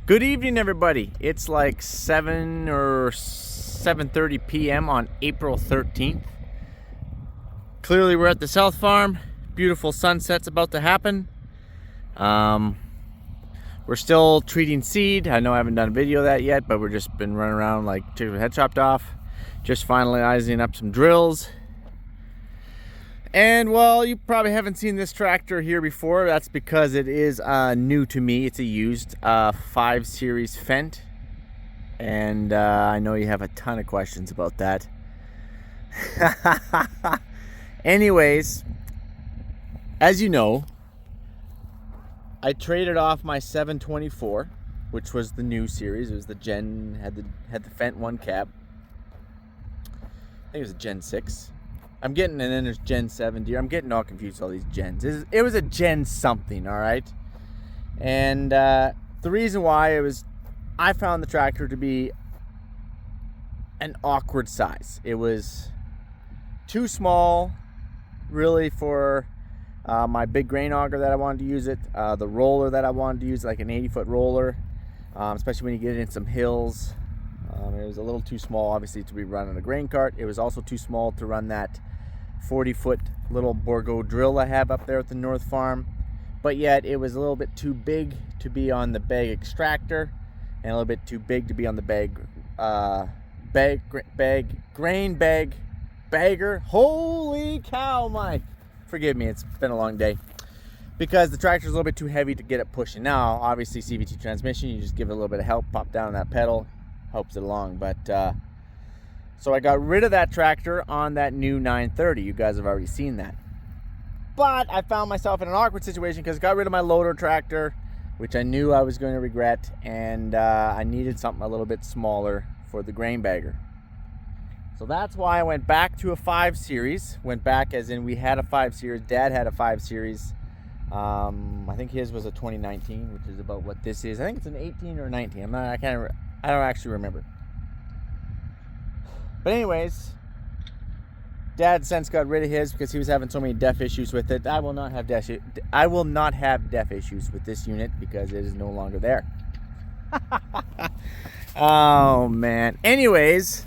Good evening, everybody. It's like 7 or 7:30 p.m. on April 13th. Clearly, we're at the South Farm. Beautiful sunset's about to happen. We're still treating seed. I know I haven't done a video of that yet, but we're just been running around like chicken with head chopped off. Just finalizing up some drills. And well, you probably haven't seen this tractor here before. That's because it is new to me. It's a used 5 Series Fendt, and I know you have a ton of questions about that. Anyways, as you know, I traded off my 724, which was the new series. It was the Gen, had the Fendt 1 cab. I think it was a Gen 6. I'm getting, and then there's Gen 7 deer. I'm getting all confused with all these gens. It was a Gen something, all right? And the reason why I found the tractor to be an awkward size. It was too small, really, for my big grain auger that I wanted to use it. The roller that I wanted to use, like an 80-foot roller, especially when you get in some hills. It was a little too small, obviously, to be running a grain cart. It was also too small to run that 40-foot little Bourgault drill I have up there at the North Farm. But yet, it was a little bit too big to be on the bag extractor, and a little bit too big to be on the grain bag bagger. Holy cow, Mike! Forgive me, it's been a long day. Because the tractor's a little bit too heavy to get it pushing. Now, obviously, CVT transmission, you just give it a little bit of help, pop down that pedal, helps it along. But so I got rid of that tractor on that new 930. You guys have already seen that. But I found myself in an awkward situation because I got rid of my loader tractor, which I knew I was going to regret, and I needed something a little bit smaller for the grain bagger. So that's why I went back to a 5 Series. Went back as in we had a 5 Series. Dad had a 5 Series. I think his was a 2019, which is about what this is. I think it's an 18 or 19. I don't actually remember. But anyways, Dad since got rid of his because he was having so many def issues with it. I will not have def issues with this unit because it is no longer there. Oh man. Anyways,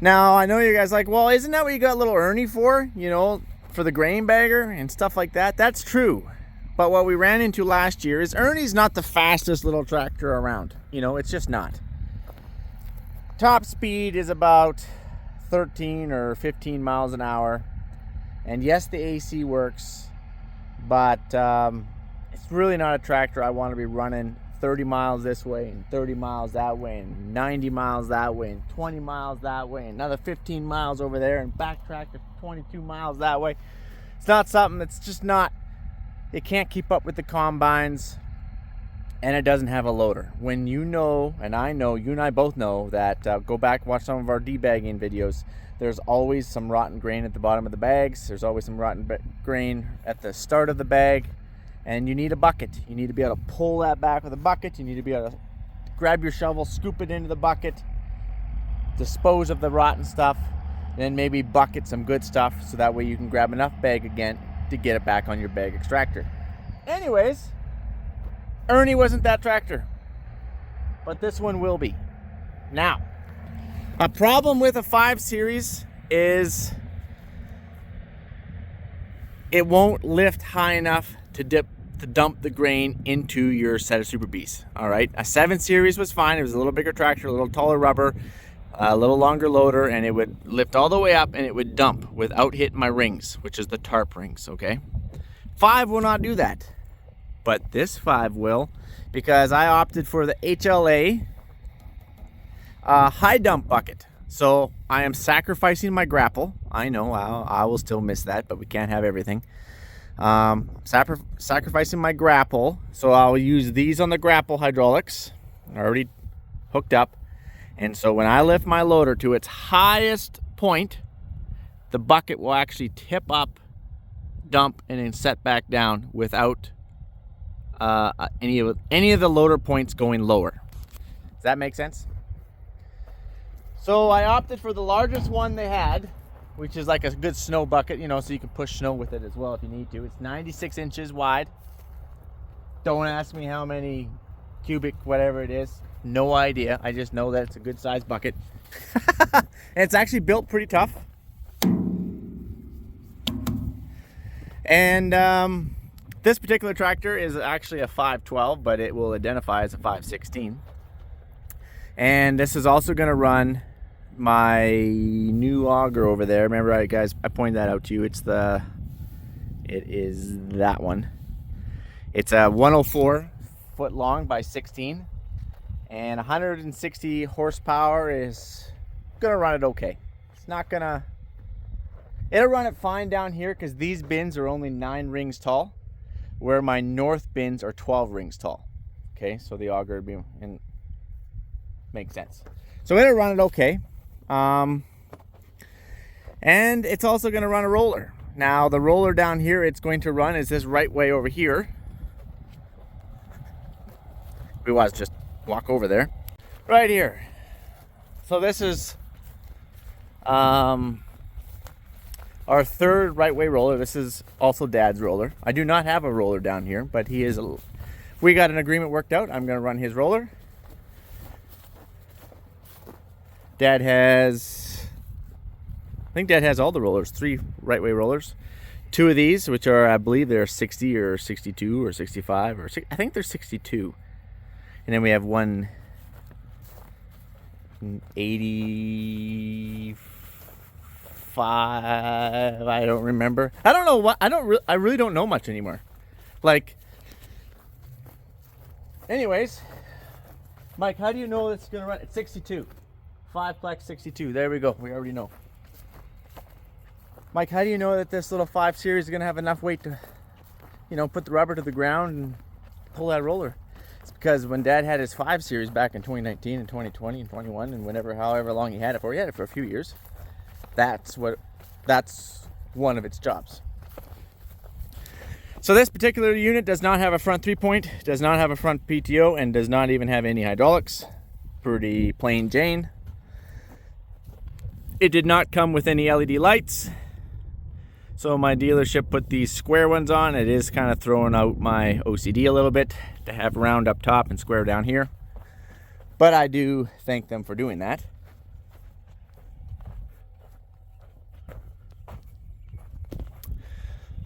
now I know you guys are like, well, isn't that what you got little Ernie for? You know, for the grain bagger and stuff like that. That's true. But what we ran into last year is Ernie's not the fastest little tractor around. You know, it's just not. Top speed is about 13 or 15 miles an hour. And yes, the AC works, but it's really not a tractor I want to be running 30 miles this way and 30 miles that way and 90 miles that way and 20 miles that way and another 15 miles over there and backtrack to 22 miles that way. It's not something that's just not, it can't keep up with the combines, and it doesn't have a loader. When you know, and I know, you and I both know that, go back and watch some of our debagging videos, there's always some rotten grain at the bottom of the bags. There's always some rotten grain at the start of the bag, and you need a bucket. You need to be able to pull that back with a bucket. You need to be able to grab your shovel, scoop it into the bucket, dispose of the rotten stuff, then maybe bucket some good stuff so that way you can grab enough bag again to get it back on your bag extractor. Anyways, Ernie wasn't that tractor, but this one will be. Now, a problem with a 5 Series is it won't lift high enough to dump the grain into your set of Super Bs. All right, a 7 Series was fine. It was a little bigger tractor, a little taller rubber, a little longer loader, and it would lift all the way up and it would dump without hitting my rings, which is the tarp rings. Okay, 5 will not do that. But this 5 will, because I opted for the HLA high dump bucket. So I am sacrificing my grapple. I know I will still miss that, but we can't have everything. Sacrificing my grapple. So I'll use these on the grapple hydraulics. Already hooked up. And so when I lift my loader to its highest point, the bucket will actually tip up, dump, and then set back down without any of the loader points going lower. Does that make sense? So I opted for the largest one they had, which is like a good snow bucket, you know, so you can push snow with it as well if you need to. It's 96 inches wide. Don't ask me how many cubic, whatever it is. No idea. I just know that it's a good size bucket. And it's actually built pretty tough. And this particular tractor is actually a 512, but it will identify as a 516. And this is also going to run my new auger over there. Remember, guys, I pointed that out to you. It is that one. It's a 104 foot long by 16, and 160 horsepower is gonna run it okay. It's not gonna, it'll run it fine down here because these bins are only 9 rings tall, where my north bins are 12 rings tall. Okay, so the auger would be, and makes sense. So it'll run it okay. And it's also gonna run a roller. Now the roller down here it's going to run is this right way over here. We was just walk over there. Right here. So this is our third right way roller. This is also Dad's roller. I do not have a roller down here, but we got an agreement worked out. I'm gonna run his roller. Dad has, I think Dad has all the rollers, 3 right way rollers. 2 of these, which are, I believe they're 60 or 62 or 65 or I think they're 62. And then we have one 85. I don't remember. I don't know what. I really don't know much anymore. Like. Anyways, Mike, how do you know it's gonna run? It's 62. 5-plex 62. There we go. We already know. Mike, how do you know that this little 5 series is gonna have enough weight to, put the rubber to the ground and pull that roller? It's because when Dad had his 5 series back in 2019 and 2020 and 21 and however long he had it for a few years. That's one of its jobs. So this particular unit does not have a front 3-point, does not have a front PTO, and does not even have any hydraulics. Pretty plain Jane. It did not come with any LED lights. So my dealership put these square ones on. It is kind of throwing out my OCD a little bit to have round up top and square down here. But I do thank them for doing that.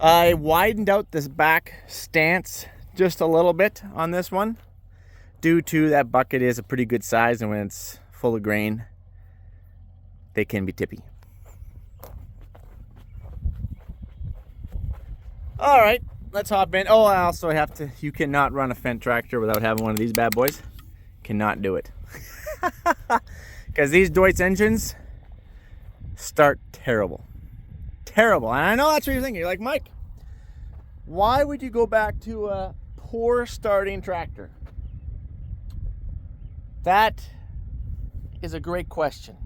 I widened out this back stance just a little bit on this one due to that bucket is a pretty good size, and when it's full of grain, they can be tippy. All right, let's hop in. Oh, I also have to, you cannot run a Fendt tractor without having one of these bad boys. Cannot do it. Because these Deutz engines start terrible. Terrible. And I know that's what you're thinking. You're like, Mike, why would you go back to a poor starting tractor? That is a great question.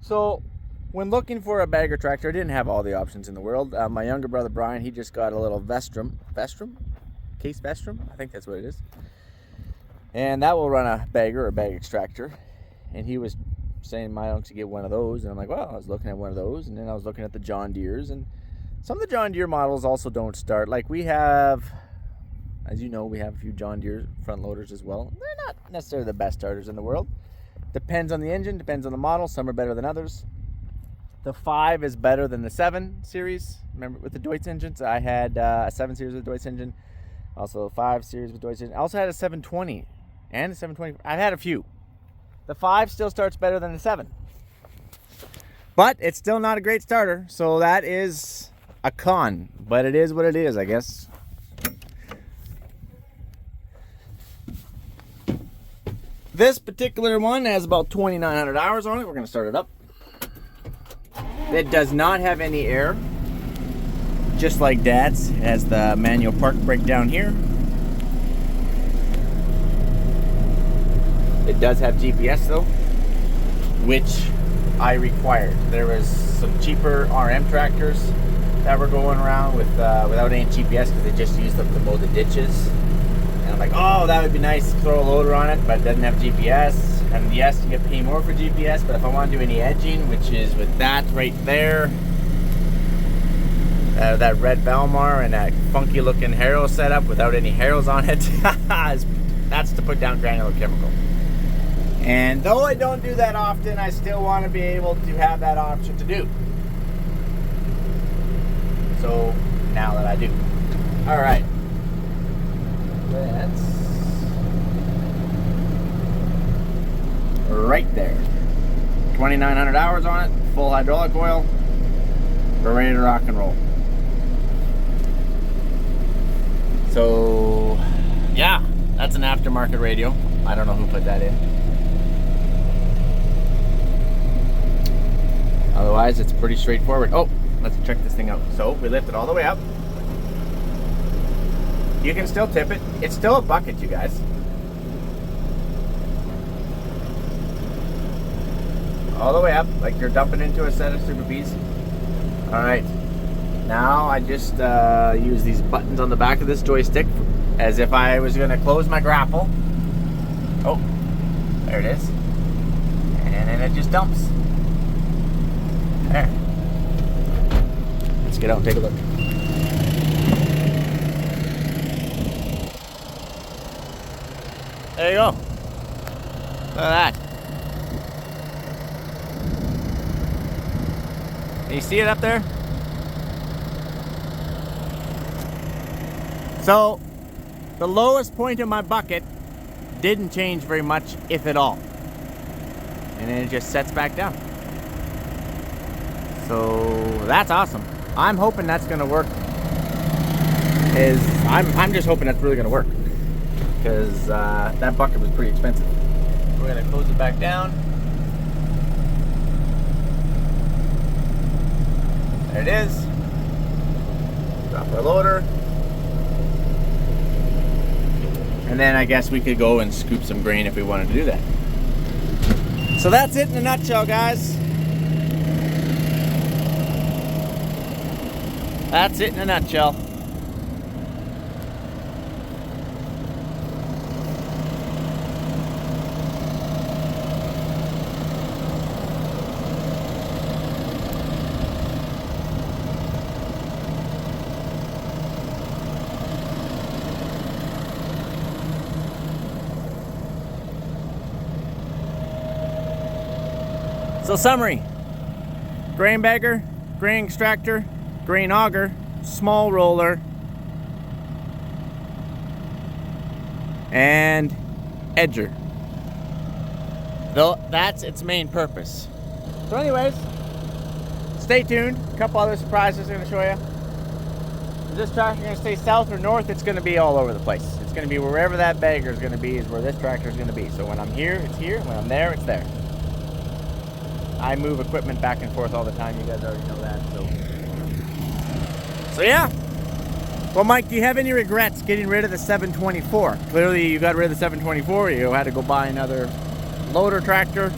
So, when looking for a bagger tractor, I didn't have all the options in the world. My younger brother Brian, he just got a little Vestrum, Case Vestrum, I think that's what it is. And that will run a bagger or bag extractor. And he was saying my uncle to get one of those, and I'm like, well, I was looking at one of those, and then I was looking at the John Deeres, and some of the John Deere models also don't start. Like we have, as you know, we have a few John Deere front loaders as well. They're not necessarily the best starters in the world. Depends on the engine, depends on the model. Some are better than others. The 5 is better than the 7 series. Remember with the Deutz engines, I had a 7 series with Deutz engine, also a 5 series with Deutz engine. I also had a 720 and a 720. I've had a few. The 5 still starts better than the 7. But it's still not a great starter, so that is a con. But it is what it is, I guess. This particular one has about 2,900 hours on it. We're going to start it up. It does not have any air, just like Dad's. It has the manual park brake down here. It does have GPS though, which I required. There was some cheaper RM tractors that were going around with without any GPS because they just used them to mow the ditches. And I'm like, oh, that would be nice to throw a loader on it, but it doesn't have GPS. And yes, you get to pay more for GPS, but if I want to do any edging, which is with that right there, that red Valmar and that funky looking harrow setup without any harrows on it, That's to put down granular chemical. And though I don't do that often, I still want to be able to have that option to do. So now that I do. All right. That's right there. 2,900 hours on it, full hydraulic oil. We're ready to rock and roll. So, yeah, that's an aftermarket radio. I don't know who put that in. Otherwise, it's pretty straightforward. Oh, let's check this thing out. So, we lift it all the way up. You can still tip it. It's still a bucket, you guys. All the way up, like you're dumping into a set of Super Bs. All right. Now I just use these buttons on the back of this joystick as if I was going to close my grapple. Oh, there it is. And then it just dumps. There. Let's get out and take a look. There you go. Look at that. Can you see it up there? So, the lowest point of my bucket didn't change very much, if at all. And then it just sets back down. So, that's awesome. I'm hoping that's going to work. I'm just hoping that's really going to work. Because that bucket was pretty expensive. We're going to close it back down. There it is. Drop our loader. And then I guess we could go and scoop some grain if we wanted to do that. So that's it in a nutshell, guys. That's it in a nutshell. So summary, grain bagger, grain extractor, grain auger, small roller, and edger. Though that's its main purpose. So anyways, stay tuned. A couple other surprises I'm going to show you. Is this tractor going to stay south or north? It's going to be all over the place. It's going to be wherever that bagger is going to be is where this tractor is going to be. So when I'm here, it's here. When I'm there, it's there. I move equipment back and forth all the time. You guys already know that. So yeah. Well, Mike, do you have any regrets getting rid of the 724? Clearly, you got rid of the 724. You had to go buy another loader tractor.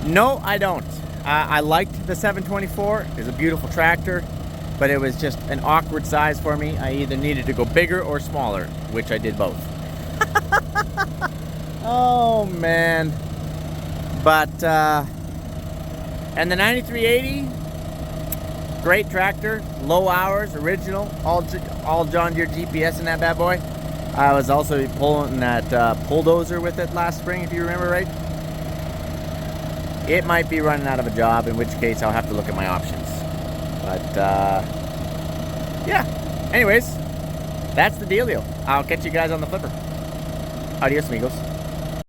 No, I don't. I liked the 724. It was a beautiful tractor, but it was just an awkward size for me. I either needed to go bigger or smaller, which I did both. Oh, man. But, and the 9380, great tractor, low hours, original, all John Deere GPS in that bad boy. I was also pulling that bulldozer with it last spring, if you remember right. It might be running out of a job, in which case I'll have to look at my options. But, yeah. Anyways, that's the dealio. I'll catch you guys on the flipper. Adios, amigos.